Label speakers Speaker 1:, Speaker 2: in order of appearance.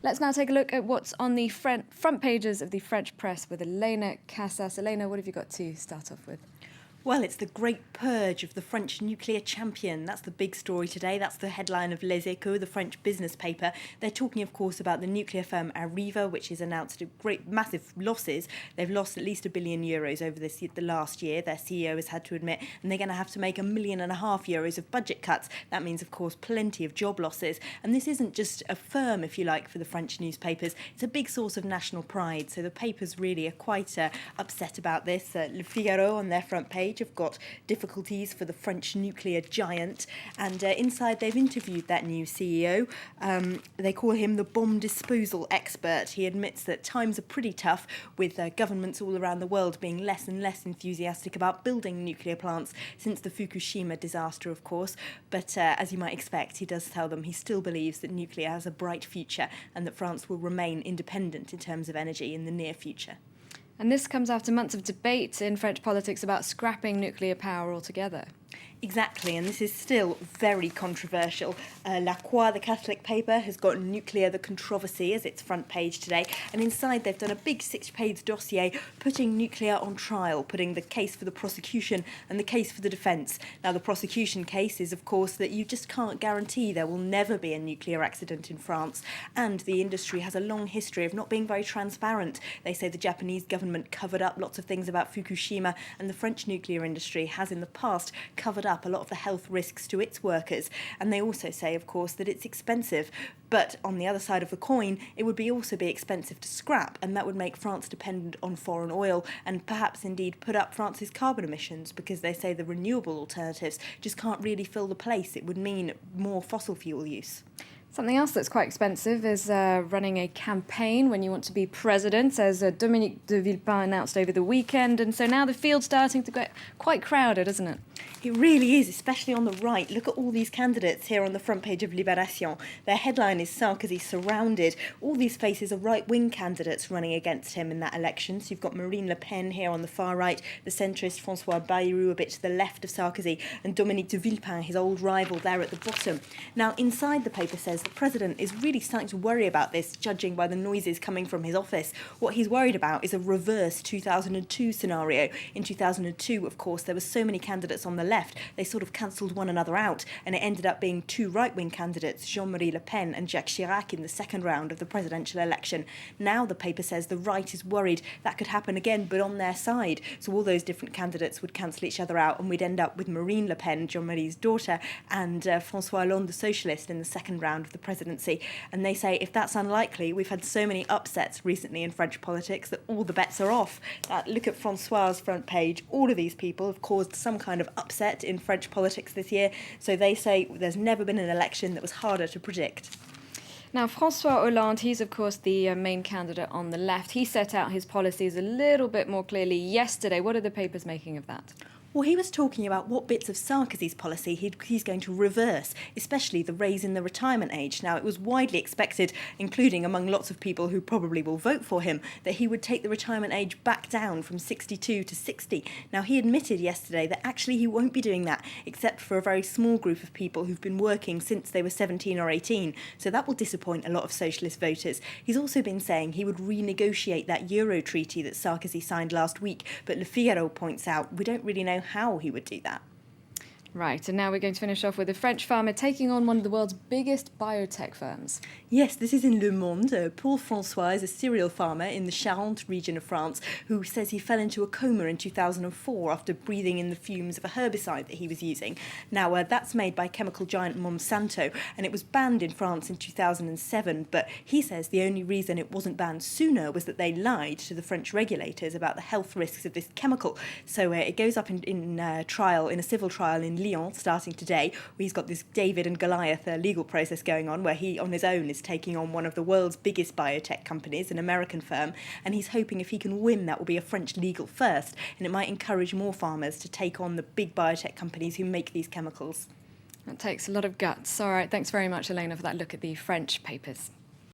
Speaker 1: Let's now take a look at what's on the front pages of the French press with Elena Casas. Elena, what have you got to start off with?
Speaker 2: Well, it's the great purge of the French nuclear champion. That's the big story today. That's the headline of Les Echos, the French business paper. They're talking, of course, about the nuclear firm Areva, which has announced massive losses. They've lost at least €1 billion over the last year. Their CEO has had to admit, and they're going to have to make €1.5 million of budget cuts. That means, of course, plenty of job losses. And this isn't just a firm, if you like, for the French newspapers. It's a big source of national pride. So the papers really are quite upset about this. Le Figaro on their front page have got difficulties for the French nuclear giant, and inside they've interviewed that new CEO. They call him the bomb disposal expert. He admits that times are pretty tough, with governments all around the world being less and less enthusiastic about building nuclear plants since the Fukushima disaster, of course. But as you might expect, he does tell them he still believes that nuclear has a bright future and that France will remain independent in terms of energy in the near future.
Speaker 1: And this comes after months of debate in French politics about scrapping nuclear power altogether.
Speaker 2: Exactly, and this is still very controversial. La Croix, the Catholic paper, has got Nuclear, the Controversy as its front page today, and inside they've done a big 6-page dossier putting nuclear on trial, putting the case for the prosecution and the case for the defence. Now, the prosecution case is, of course, that you just can't guarantee there will never be a nuclear accident in France, and the industry has a long history of not being very transparent. They say the Japanese government covered up lots of things about Fukushima, and the French nuclear industry has in the past covered up a lot of the health risks to its workers. And they also say, of course, that it's expensive. But on the other side of the coin, it would also be expensive to scrap, and that would make France dependent on foreign oil and perhaps indeed put up France's carbon emissions, because they say the renewable alternatives just can't really fill the place. It would mean more fossil fuel use.
Speaker 1: Something else that's quite expensive is running a campaign when you want to be president, as Dominique de Villepin announced over the weekend. And so now the field's starting to get quite crowded, isn't it?
Speaker 2: It really is, especially on the right. Look at all these candidates here on the front page of Libération. Their headline is Sarkozy surrounded. All these faces are right-wing candidates running against him in that election. So you've got Marine Le Pen here on the far right, the centrist François Bayrou a bit to the left of Sarkozy, and Dominique de Villepin, his old rival, there at the bottom. Now, inside the paper says the president is really starting to worry about this, judging by the noises coming from his office. What he's worried about is a reverse 2002 scenario. In 2002, of course, there were so many candidates on the left, they sort of cancelled one another out, and it ended up being two right-wing candidates, Jean-Marie Le Pen and Jacques Chirac, in the second round of the presidential election. Now the paper says the right is worried that could happen again, but on their side. So all those different candidates would cancel each other out, and we'd end up with Marine Le Pen, Jean-Marie's daughter, and François Hollande, the socialist, in the second round of the presidency. And they say if that's unlikely, we've had so many upsets recently in French politics that all the bets are off. Look at François's front page. All of these people have caused some kind of upset in French politics this year, so they say there's never been an election that was harder to predict.
Speaker 1: Now, François Hollande, he's of course the main candidate on the left. He set out his policies a little bit more clearly yesterday. What are the papers making of that?
Speaker 2: Well, he was talking about what bits of Sarkozy's policy he's going to reverse, especially the raise in the retirement age. Now, it was widely expected, including among lots of people who probably will vote for him, that he would take the retirement age back down from 62 to 60. Now, he admitted yesterday that actually he won't be doing that, except for a very small group of people who've been working since they were 17 or 18. So that will disappoint a lot of socialist voters. He's also been saying he would renegotiate that Euro treaty that Sarkozy signed last week, but Le Figaro points out we don't really know how he would do that.
Speaker 1: Right, and now we're going to finish off with a French farmer taking on one of the world's biggest biotech firms.
Speaker 2: Yes, this is in Le Monde. Paul François is a cereal farmer in the Charente region of France who says he fell into a coma in 2004 after breathing in the fumes of a herbicide that he was using. Now, that's made by chemical giant Monsanto, and it was banned in France in 2007, but he says the only reason it wasn't banned sooner was that they lied to the French regulators about the health risks of this chemical. So it goes up in a civil trial in Lyon starting today, where he's got this David and Goliath legal process going on, where he on his own is taking on one of the world's biggest biotech companies, an American firm, and he's hoping if he can win that will be a French legal first, and it might encourage more farmers to take on the big biotech companies who make these chemicals.
Speaker 1: That takes a lot of guts. All right, thanks very much, Elena, for that look at the French papers.